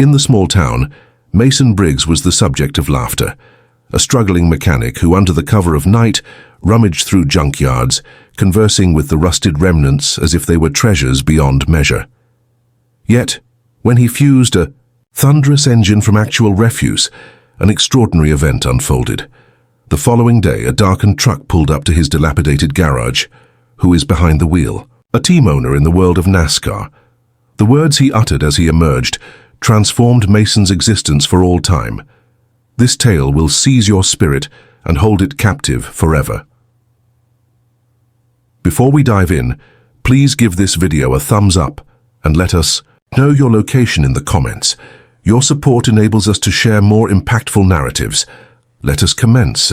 In the small town, Mason Briggs was the subject of laughter, a struggling mechanic who, under the cover of night, rummaged through junkyards, conversing with the rusted remnants as if they were treasures beyond measure. Yet, when he fused a thunderous engine from actual refuse, an extraordinary event unfolded. The following day, a darkened truck pulled up to his dilapidated garage. Who is behind the wheel? A team owner in the world of NASCAR. The words he uttered as he emerged transformed Mason's existence for all time. This tale will seize your spirit and hold it captive forever. Before we dive in, please give this video a thumbs up and let us know your location in the comments. Your support enables us to share more impactful narratives. Let us commence.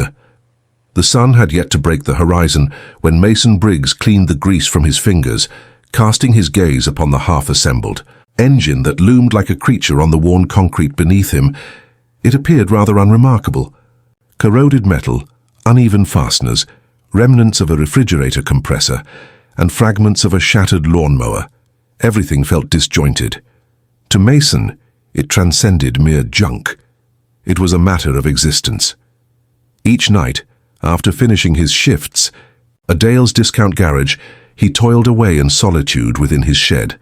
The sun had yet to break the horizon when Mason Briggs cleaned the grease from his fingers, casting his gaze upon the half-assembled engine that loomed like a creature on the worn concrete beneath him. It appeared rather unremarkable. Corroded metal, uneven fasteners, remnants of a refrigerator compressor, and fragments of a shattered lawnmower. Everything felt disjointed. To Mason, it transcended mere junk. It was a matter of existence. Each night, after finishing his shifts, a Dale's Discount Garage, he toiled away in solitude within his shed,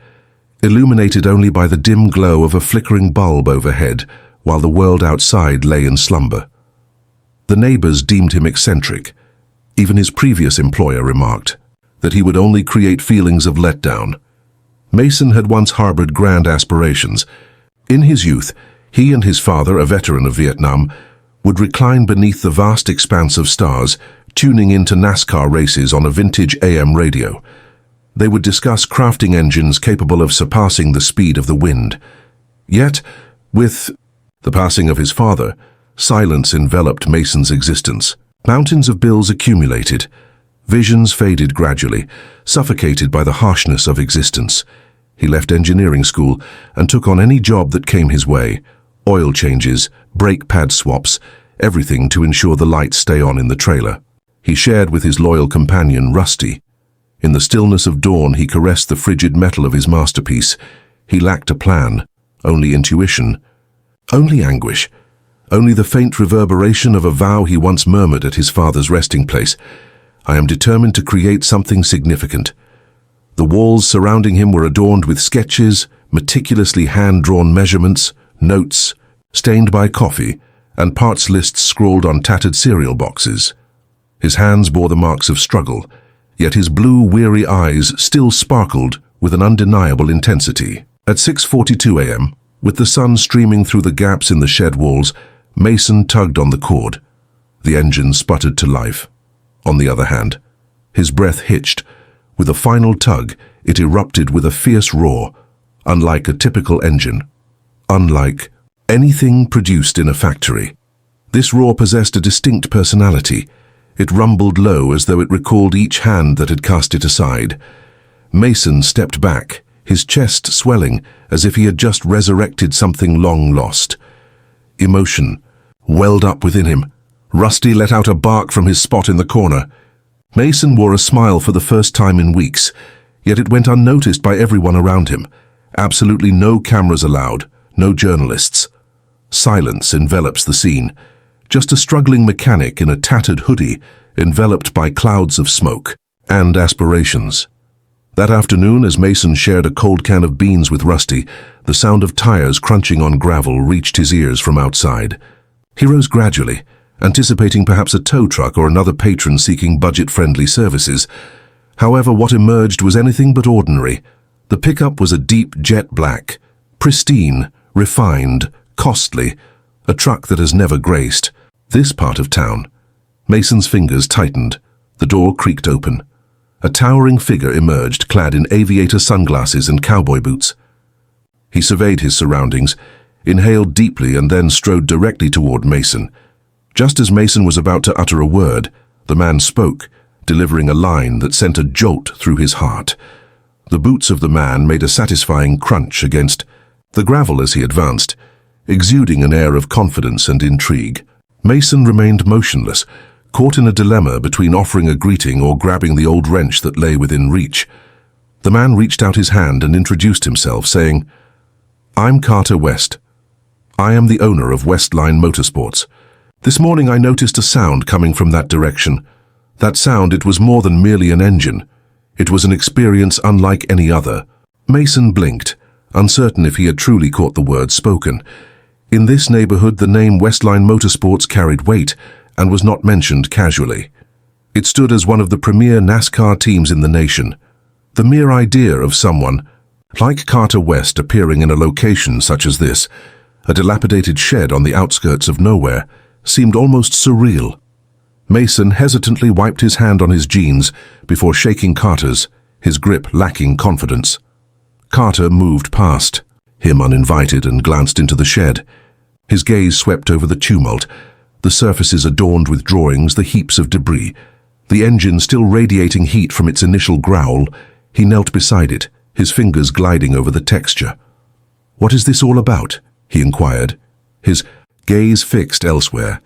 illuminated only by the dim glow of a flickering bulb overhead, while the world outside lay in slumber. The neighbors deemed him eccentric. Even his previous employer remarked that he would only create feelings of letdown. Mason had once harbored grand aspirations. In his youth, he and his father, a veteran of Vietnam, would recline beneath the vast expanse of stars, tuning into NASCAR races on a vintage AM radio. They would discuss crafting engines capable of surpassing the speed of the wind. Yet, with the passing of his father, silence enveloped Mason's existence. Mountains of bills accumulated. Visions faded gradually, suffocated by the harshness of existence. He left engineering school and took on any job that came his way. Oil changes, brake pad swaps, everything to ensure the lights stay on in the trailer. He shared with his loyal companion, Rusty. In the stillness of dawn, he caressed the frigid metal of his masterpiece. He lacked a plan, only intuition, only anguish, only the faint reverberation of a vow he once murmured at his father's resting place. I am determined to create something significant. The walls surrounding him were adorned with sketches, meticulously hand-drawn measurements, notes, stained by coffee, and parts lists scrawled on tattered cereal boxes. His hands bore the marks of struggle, yet his blue, weary eyes still sparkled with an undeniable intensity. At 6:42 a.m., with the sun streaming through the gaps in the shed walls, Mason tugged on the cord. The engine sputtered to life. On the other hand, his breath hitched. With a final tug, it erupted with a fierce roar, unlike a typical engine, unlike anything produced in a factory. This roar possessed a distinct personality. It rumbled low as though it recalled each hand that had cast it aside. Mason stepped back, his chest swelling as if he had just resurrected something long lost. Emotion welled up within him. Rusty let out a bark from his spot in the corner. Mason wore a smile for the first time in weeks, yet it went unnoticed by everyone around him. Absolutely no cameras allowed, no journalists. Silence envelops the scene. Just a struggling mechanic in a tattered hoodie, enveloped by clouds of smoke and aspirations. That afternoon, as Mason shared a cold can of beans with Rusty, the sound of tires crunching on gravel reached his ears from outside. He rose gradually, anticipating perhaps a tow truck or another patron seeking budget-friendly services. However, what emerged was anything but ordinary. The pickup was a deep jet black, pristine, refined, costly, a truck that has never graced this part of town. Mason's fingers tightened. The door creaked open. A towering figure emerged, clad in aviator sunglasses and cowboy boots. He surveyed his surroundings, inhaled deeply, and then strode directly toward Mason. Just as Mason was about to utter a word, the man spoke, delivering a line that sent a jolt through his heart. The boots of the man made a satisfying crunch against the gravel as he advanced, exuding an air of confidence and intrigue. Mason remained motionless, caught in a dilemma between offering a greeting or grabbing the old wrench that lay within reach. The man reached out his hand and introduced himself, saying, "I'm Carter West, I am the owner of Westline Motorsports. This morning I noticed a sound coming from that direction. That sound, it was more than merely an engine. It was an experience unlike any other. Mason blinked, uncertain if he had truly caught the words spoken. In this neighborhood, the name Westline Motorsports carried weight and was not mentioned casually. It stood as one of the premier NASCAR teams in the nation. The mere idea of someone like Carter West appearing in a location such as this, a dilapidated shed on the outskirts of nowhere, seemed almost surreal. Mason hesitantly wiped his hand on his jeans before shaking Carter's, his grip lacking confidence. Carter moved past him uninvited and glanced into the shed. His gaze swept over the tumult, the surfaces adorned with drawings, the heaps of debris. The engine still radiating heat from its initial growl. He knelt beside it, his fingers gliding over the texture. "What is this all about?" he inquired, his gaze fixed elsewhere.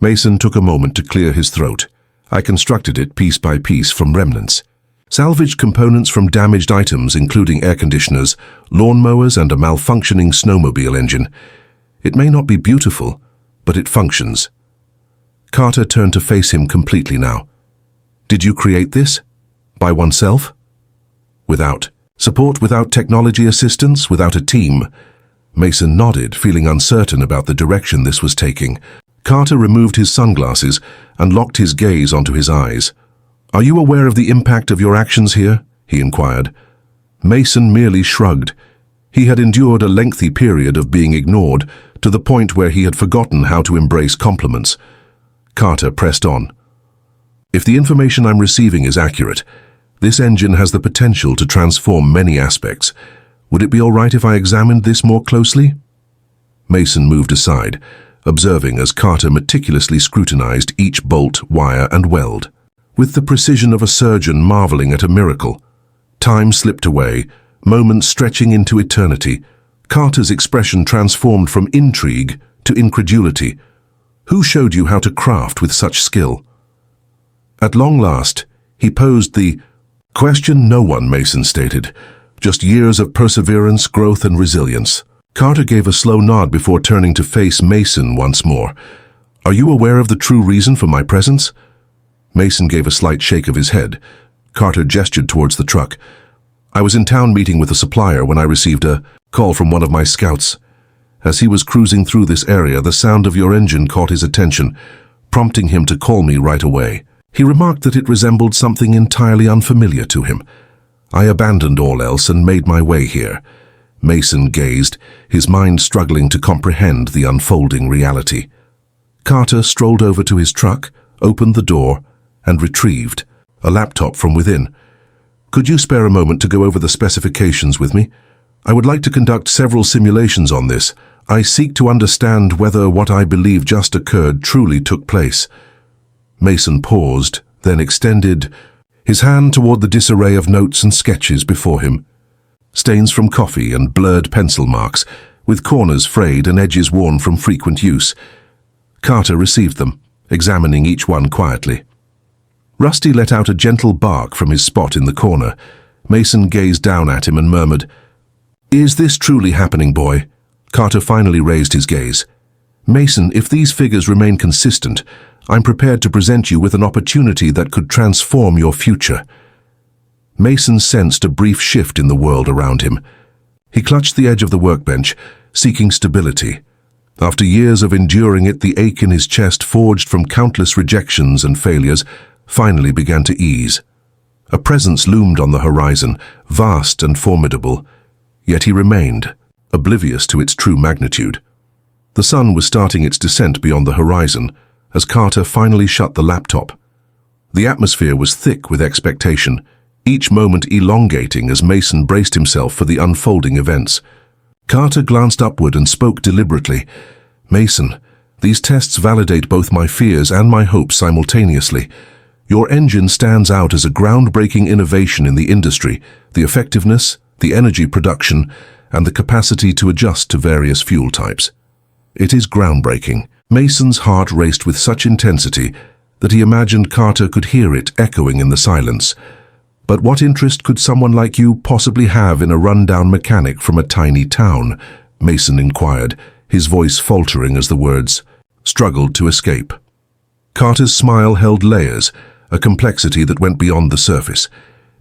Mason took a moment to clear his throat. "I constructed it piece by piece from remnants. Salvaged components from damaged items, including air conditioners, lawnmowers, and a malfunctioning snowmobile engine. It may not be beautiful, but it functions." Carter turned to face him completely now. "Did you create this? By oneself?" "Without support, without technology assistance, without a team?" Mason nodded, feeling uncertain about the direction this was taking. Carter removed his sunglasses and locked his gaze onto his eyes. "Are you aware of the impact of your actions here?" he inquired. Mason merely shrugged. He had endured a lengthy period of being ignored, to the point where he had forgotten how to embrace compliments. Carter pressed on. "If the information I'm receiving is accurate, this engine has the potential to transform many aspects. Would it be all right if I examined this more closely?" Mason moved aside, observing as Carter meticulously scrutinized each bolt, wire, and weld. With the precision of a surgeon marveling at a miracle. Time slipped away, moments stretching into eternity. Carter's expression transformed from intrigue to incredulity. "Who showed you how to craft with such skill?" At long last, he posed the question. "No one," Mason stated. "Just years of perseverance, growth, and resilience." Carter gave a slow nod before turning to face Mason once more. "Are you aware of the true reason for my presence?" Mason gave a slight shake of his head. Carter gestured towards the truck. "I was in town meeting with a supplier when I received a call from one of my scouts. As he was cruising through this area, the sound of your engine caught his attention, prompting him to call me right away. He remarked that it resembled something entirely unfamiliar to him. I abandoned all else and made my way here." Mason gazed, his mind struggling to comprehend the unfolding reality. Carter strolled over to his truck, opened the door, and retrieved a laptop from within. "Could you spare a moment to go over the specifications with me? I would like to conduct several simulations on this. I seek to understand whether what I believe just occurred truly took place." Mason paused, then extended his hand toward the disarray of notes and sketches before him. Stains from coffee and blurred pencil marks, with corners frayed and edges worn from frequent use. Carter received them, examining each one quietly. Rusty let out a gentle bark from his spot in the corner. Mason gazed down at him and murmured, "Is this truly happening, boy?" Carter finally raised his gaze. "Mason, if these figures remain consistent, I'm prepared to present you with an opportunity that could transform your future." Mason sensed a brief shift in the world around him. He clutched the edge of the workbench, seeking stability. After years of enduring it, the ache in his chest, forged from countless rejections and failures, finally began to ease. A presence loomed on the horizon, vast and formidable, yet he remained, oblivious to its true magnitude. The sun was starting its descent beyond the horizon as Carter finally shut the laptop. The atmosphere was thick with expectation, each moment elongating as Mason braced himself for the unfolding events. Carter glanced upward and spoke deliberately. "Mason, these tests validate both my fears and my hopes simultaneously. Your engine stands out as a groundbreaking innovation in the industry, the effectiveness, the energy production, and the capacity to adjust to various fuel types. It is groundbreaking." Mason's heart raced with such intensity that he imagined Carter could hear it echoing in the silence. "But what interest could someone like you possibly have in a rundown mechanic from a tiny town?" Mason inquired, his voice faltering as the words struggled to escape. Carter's smile held layers, a complexity that went beyond the surface.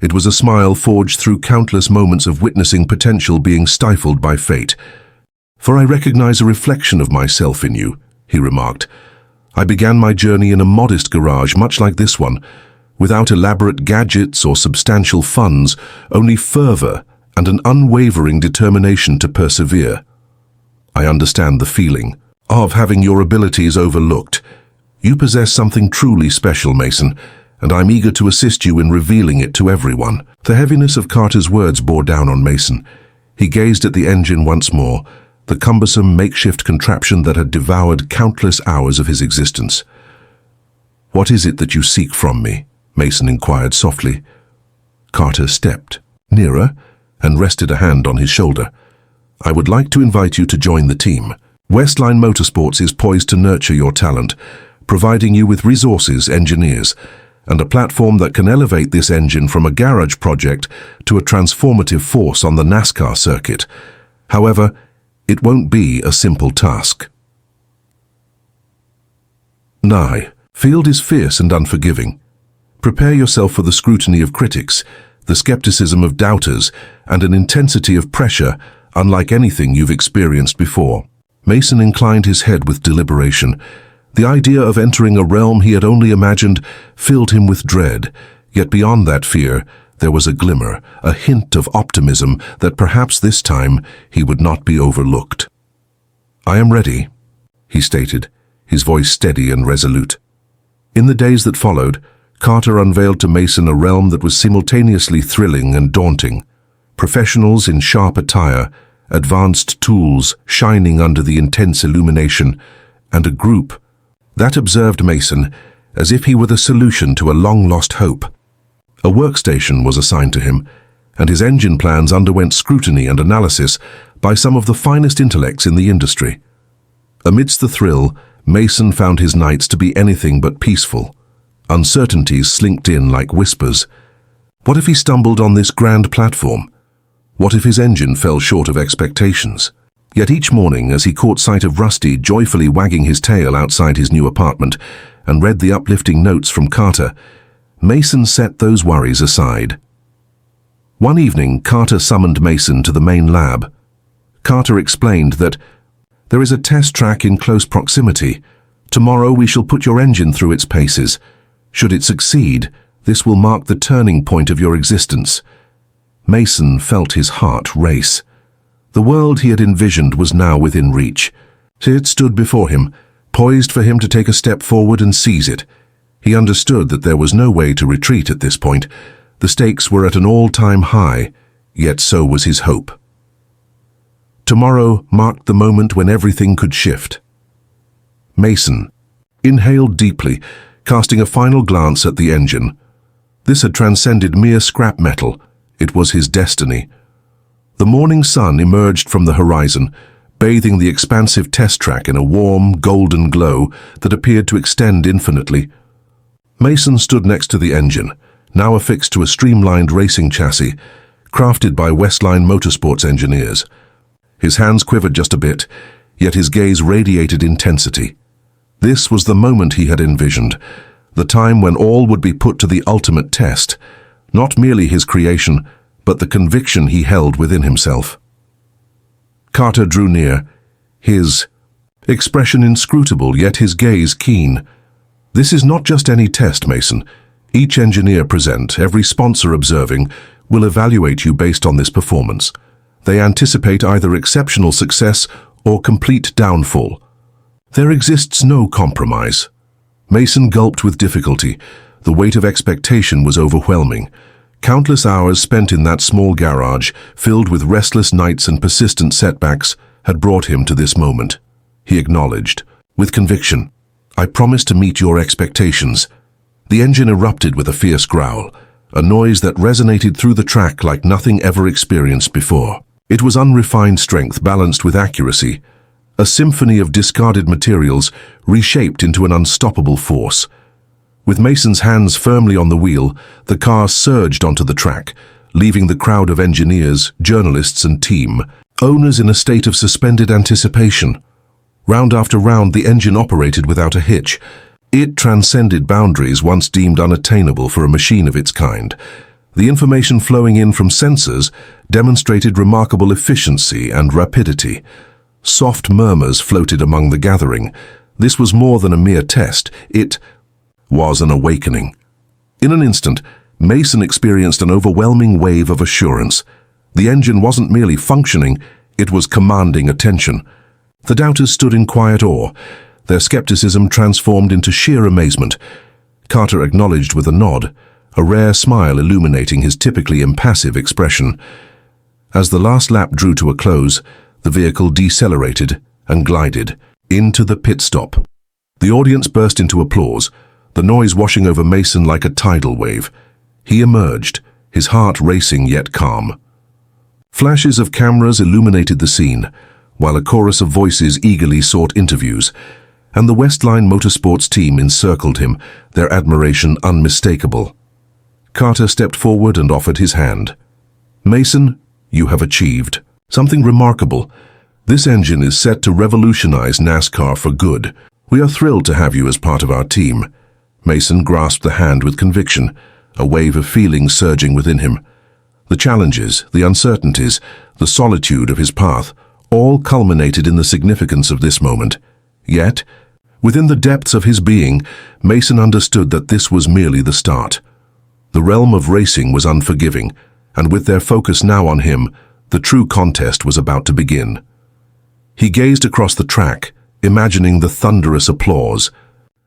It was a smile forged through countless moments of witnessing potential being stifled by fate. "For I recognize a reflection of myself in you," he remarked. "I began my journey in a modest garage much like this one, without elaborate gadgets or substantial funds, only fervor and an unwavering determination to persevere. I understand the feeling of having your abilities overlooked. You possess something truly special, Mason, and I'm eager to assist you in revealing it to everyone." The heaviness of Carter's words bore down on Mason. He gazed at the engine once more, the cumbersome makeshift contraption that had devoured countless hours of his existence. "What is it that you seek from me?" Mason inquired softly. Carter stepped nearer and rested a hand on his shoulder. "I would like to invite you to join the team. Westline Motorsports is poised to nurture your talent, providing you with resources, engineers, and a platform that can elevate this engine from a garage project to a transformative force on the NASCAR circuit. However, it won't be a simple task." "Nye, field is fierce and unforgiving. Prepare yourself for the scrutiny of critics, the skepticism of doubters, and an intensity of pressure unlike anything you've experienced before." Mason inclined his head with deliberation. The idea of entering a realm he had only imagined filled him with dread, yet beyond that fear, there was a glimmer, a hint of optimism that perhaps this time he would not be overlooked. "I am ready," he stated, his voice steady and resolute. In the days that followed, Carter unveiled to Mason a realm that was simultaneously thrilling and daunting. Professionals in sharp attire, advanced tools shining under the intense illumination, and a group that observed Mason as if he were the solution to a long-lost hope. A workstation was assigned to him, and his engine plans underwent scrutiny and analysis by some of the finest intellects in the industry. Amidst the thrill, Mason found his nights to be anything but peaceful. Uncertainties slinked in like whispers. What if he stumbled on this grand platform? What if his engine fell short of expectations? Yet each morning, as he caught sight of Rusty joyfully wagging his tail outside his new apartment and read the uplifting notes from Carter, Mason set those worries aside. One evening, Carter summoned Mason to the main lab. Carter explained that, "There is a test track in close proximity. Tomorrow we shall put your engine through its paces. Should it succeed, this will mark the turning point of your existence." Mason felt his heart race. The world he had envisioned was now within reach. It stood before him, poised for him to take a step forward and seize it. He understood that there was no way to retreat at this point. The stakes were at an all-time high, yet so was his hope. Tomorrow marked the moment when everything could shift. Mason inhaled deeply, casting a final glance at the engine. This had transcended mere scrap metal. It was his destiny. The morning sun emerged from the horizon, bathing the expansive test track in a warm, golden glow that appeared to extend infinitely. Mason stood next to the engine, now affixed to a streamlined racing chassis, crafted by Westline Motorsports engineers. His hands quivered just a bit, yet his gaze radiated intensity. This was the moment he had envisioned, the time when all would be put to the ultimate test, not merely his creation, but the conviction he held within himself. Carter drew near, his expression inscrutable, yet his gaze keen. "This is not just any test, Mason. Each engineer present, every sponsor observing, will evaluate you based on this performance. They anticipate either exceptional success or complete downfall. There exists no compromise." Mason gulped with difficulty. The weight of expectation was overwhelming. Countless hours spent in that small garage, filled with restless nights and persistent setbacks, had brought him to this moment. He acknowledged, with conviction, "I promise to meet your expectations." The engine erupted with a fierce growl, a noise that resonated through the track like nothing ever experienced before. It was unrefined strength balanced with accuracy, a symphony of discarded materials reshaped into an unstoppable force. With Mason's hands firmly on the wheel, the car surged onto the track, leaving the crowd of engineers, journalists and team owners in a state of suspended anticipation. Round after round, the engine operated without a hitch. It transcended boundaries once deemed unattainable for a machine of its kind. The information flowing in from sensors demonstrated remarkable efficiency and rapidity. Soft murmurs floated among the gathering. This was more than a mere test. It was an awakening. In an instant, Mason experienced an overwhelming wave of assurance. The engine wasn't merely functioning, it was commanding attention. The doubters stood in quiet awe, their skepticism transformed into sheer amazement. Carter acknowledged with a nod, a rare smile illuminating his typically impassive expression. As the last lap drew to a close, the vehicle decelerated and glided into the pit stop. The audience burst into applause, the noise washing over Mason like a tidal wave. He emerged, his heart racing yet calm. Flashes of cameras illuminated the scene, while a chorus of voices eagerly sought interviews, and the Westline Motorsports team encircled him, their admiration unmistakable. Carter stepped forward and offered his hand. "Mason, you have achieved something remarkable. This engine is set to revolutionize NASCAR for good. We are thrilled to have you as part of our team." Mason grasped the hand with conviction, a wave of feeling surging within him. The challenges, the uncertainties, the solitude of his path, all culminated in the significance of this moment. Yet, within the depths of his being, Mason understood that this was merely the start. The realm of racing was unforgiving, and with their focus now on him, the true contest was about to begin. He gazed across the track, imagining the thunderous applause,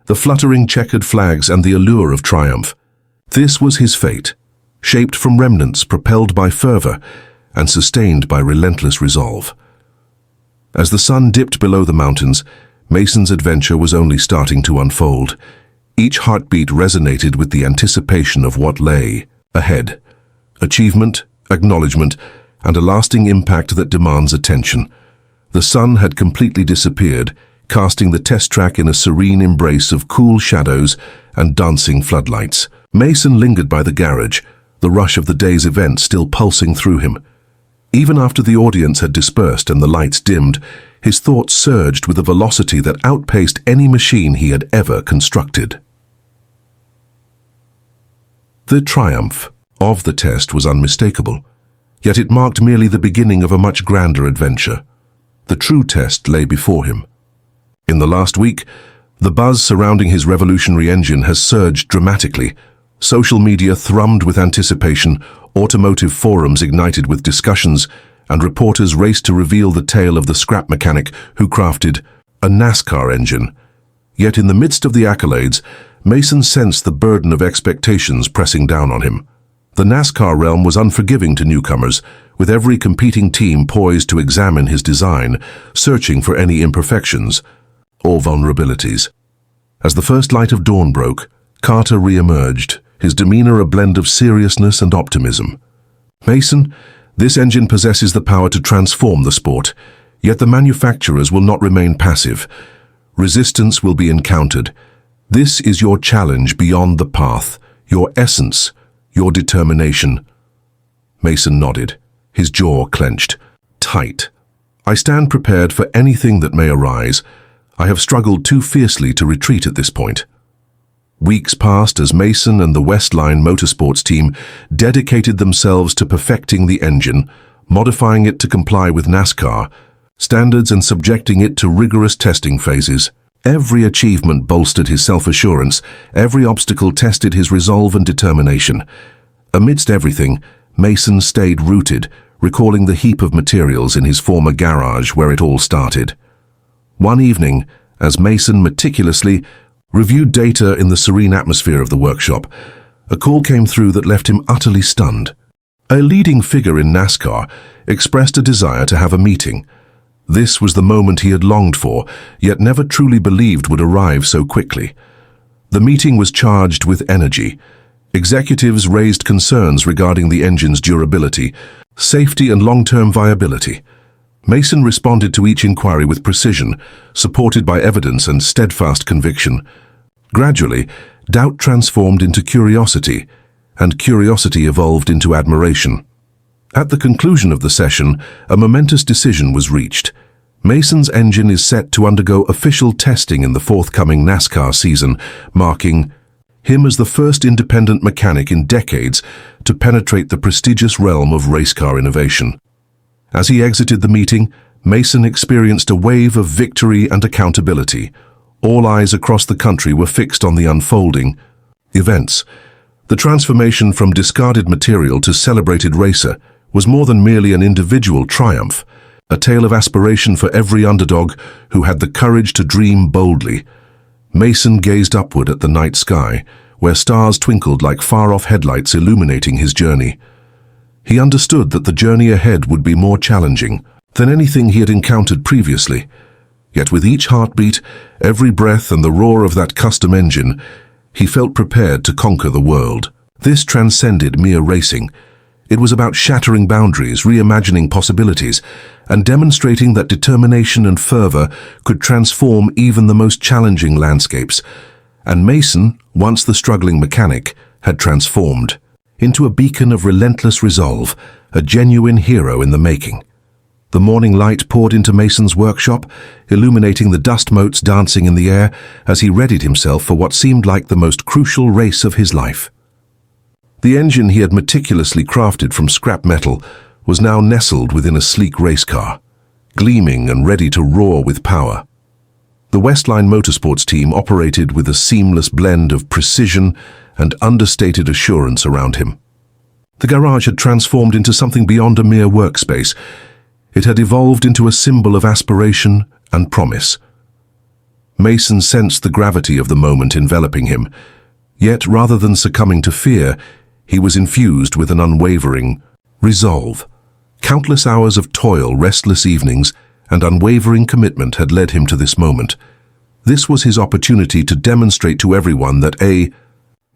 the fluttering checkered flags and the allure of triumph. This was his fate, shaped from remnants, propelled by fervor, and sustained by relentless resolve. As the sun dipped below the mountains, Mason's adventure was only starting to unfold. Each heartbeat resonated with the anticipation of what lay ahead. Achievement, acknowledgement, and a lasting impact that demands attention. The sun had completely disappeared, casting the test track in a serene embrace of cool shadows and dancing floodlights. Mason lingered by the garage, the rush of the day's event still pulsing through him. Even after the audience had dispersed and the lights dimmed, his thoughts surged with a velocity that outpaced any machine he had ever constructed. The triumph of the test was unmistakable, yet it marked merely the beginning of a much grander adventure. The true test lay before him. In the last week, the buzz surrounding his revolutionary engine has surged dramatically. Social media thrummed with anticipation, automotive forums ignited with discussions, and reporters raced to reveal the tale of the scrap mechanic who crafted a NASCAR engine. Yet in the midst of the accolades, Mason sensed the burden of expectations pressing down on him. The NASCAR realm was unforgiving to newcomers, with every competing team poised to examine his design, searching for any imperfections or vulnerabilities. As the first light of dawn broke, Carter re-emerged, his demeanor a blend of seriousness and optimism. "Mason, this engine possesses the power to transform the sport, yet the manufacturers will not remain passive. Resistance will be encountered. This is your challenge beyond the path, your essence, your determination." Mason nodded, his jaw clenched tight. "I stand prepared for anything that may arise. I have struggled too fiercely to retreat at this point." Weeks passed as Mason and the Westline Motorsports team dedicated themselves to perfecting the engine, modifying it to comply with NASCAR standards and subjecting it to rigorous testing phases. Every achievement bolstered his self-assurance, every obstacle tested his resolve and determination. Amidst everything, Mason stayed rooted, recalling the heap of materials in his former garage where it all started. One evening, as Mason meticulously reviewed data in the serene atmosphere of the workshop, a call came through that left him utterly stunned. A leading figure in NASCAR expressed a desire to have a meeting. This was the moment he had longed for, yet never truly believed would arrive so quickly. The meeting was charged with energy. Executives raised concerns regarding the engine's durability, safety, and long-term viability. Mason responded to each inquiry with precision, supported by evidence and steadfast conviction. Gradually, doubt transformed into curiosity, and curiosity evolved into admiration. At the conclusion of the session, a momentous decision was reached. Mason's engine is set to undergo official testing in the forthcoming NASCAR season, marking him as the first independent mechanic in decades to penetrate the prestigious realm of race car innovation. As he exited the meeting, Mason experienced a wave of victory and accountability. All eyes across the country were fixed on the unfolding events. The transformation from discarded material to celebrated racer was more than merely an individual triumph, a tale of aspiration for every underdog who had the courage to dream boldly. Mason gazed upward at the night sky, where stars twinkled like far-off headlights illuminating his journey. He understood that the journey ahead would be more challenging than anything he had encountered previously. Yet with each heartbeat, every breath and the roar of that custom engine, he felt prepared to conquer the world. This transcended mere racing. It was about shattering boundaries, reimagining possibilities, and demonstrating that determination and fervor could transform even the most challenging landscapes. And Mason, once the struggling mechanic, had transformed into a beacon of relentless resolve, a genuine hero in the making. The morning light poured into Mason's workshop, illuminating the dust motes dancing in the air as he readied himself for what seemed like the most crucial race of his life. The engine he had meticulously crafted from scrap metal was now nestled within a sleek race car, gleaming and ready to roar with power. The Westline Motorsports team operated with a seamless blend of precision and understated assurance around him. The garage had transformed into something beyond a mere workspace. It had evolved into a symbol of aspiration and promise. Mason sensed the gravity of the moment enveloping him, yet rather than succumbing to fear, he was infused with an unwavering resolve. Countless hours of toil, restless evenings, and unwavering commitment had led him to this moment. This was his opportunity to demonstrate to everyone that a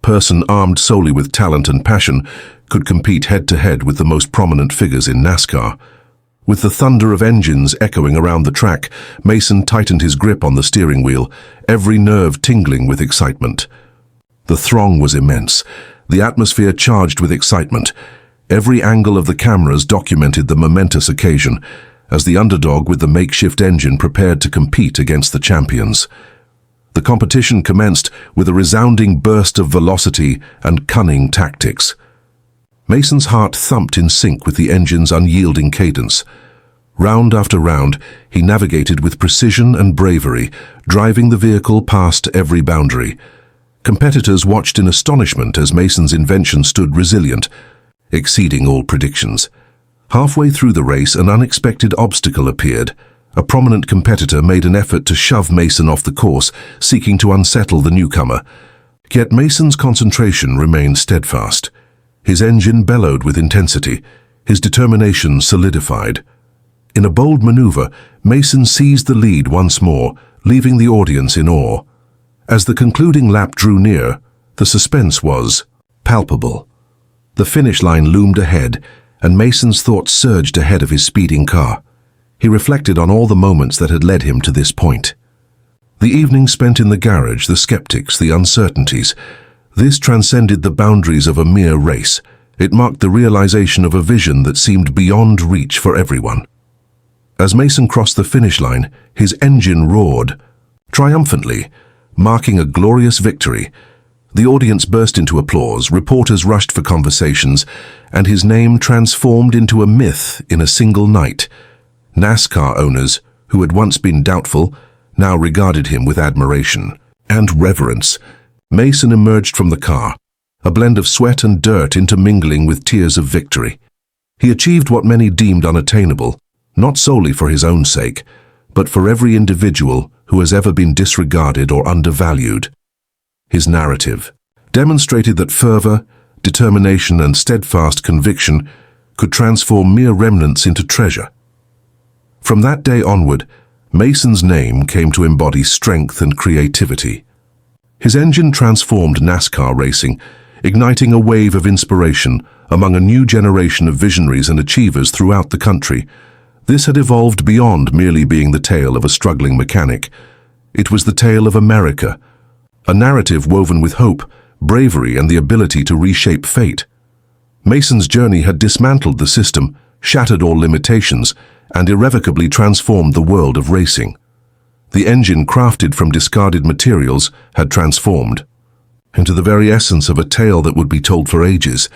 person armed solely with talent and passion could compete head-to-head with the most prominent figures in NASCAR. With the thunder of engines echoing around the track, Mason tightened his grip on the steering wheel, every nerve tingling with excitement. The throng was immense, the atmosphere charged with excitement. Every angle of the cameras documented the momentous occasion, as the underdog with the makeshift engine prepared to compete against the champions. The competition commenced with a resounding burst of velocity and cunning tactics. Mason's heart thumped in sync with the engine's unyielding cadence. Round after round, he navigated with precision and bravery, driving the vehicle past every boundary. Competitors watched in astonishment as Mason's invention stood resilient, exceeding all predictions. Halfway through the race, an unexpected obstacle appeared. A prominent competitor made an effort to shove Mason off the course, seeking to unsettle the newcomer. Yet Mason's concentration remained steadfast. His engine bellowed with intensity, his determination solidified. In a bold maneuver, Mason seized the lead once more, leaving the audience in awe. As the concluding lap drew near, the suspense was palpable. The finish line loomed ahead, and Mason's thoughts surged ahead of his speeding car. He reflected on all the moments that had led him to this point. The evening spent in the garage, the skeptics, the uncertainties. This transcended the boundaries of a mere race. It marked the realization of a vision that seemed beyond reach for everyone. As Mason crossed the finish line, his engine roared triumphantly, marking a glorious victory. The audience burst into applause, reporters rushed for conversations, and his name transformed into a myth in a single night. NASCAR owners, who had once been doubtful, now regarded him with admiration and reverence. Mason emerged from the car, a blend of sweat and dirt intermingling with tears of victory. He achieved what many deemed unattainable, not solely for his own sake, but for every individual who has ever been disregarded or undervalued. His narrative demonstrated that fervor, determination, and steadfast conviction could transform mere remnants into treasure. From that day onward, Mason's name came to embody strength and creativity. His engine transformed NASCAR racing, igniting a wave of inspiration among a new generation of visionaries and achievers throughout the country. This had evolved beyond merely being the tale of a struggling mechanic. It was the tale of America, a narrative woven with hope, bravery, and the ability to reshape fate. Mason's journey had dismantled the system, shattered all limitations, and irrevocably transformed the world of racing. The engine, crafted from discarded materials, had transformed into the very essence of a tale that would be told for ages,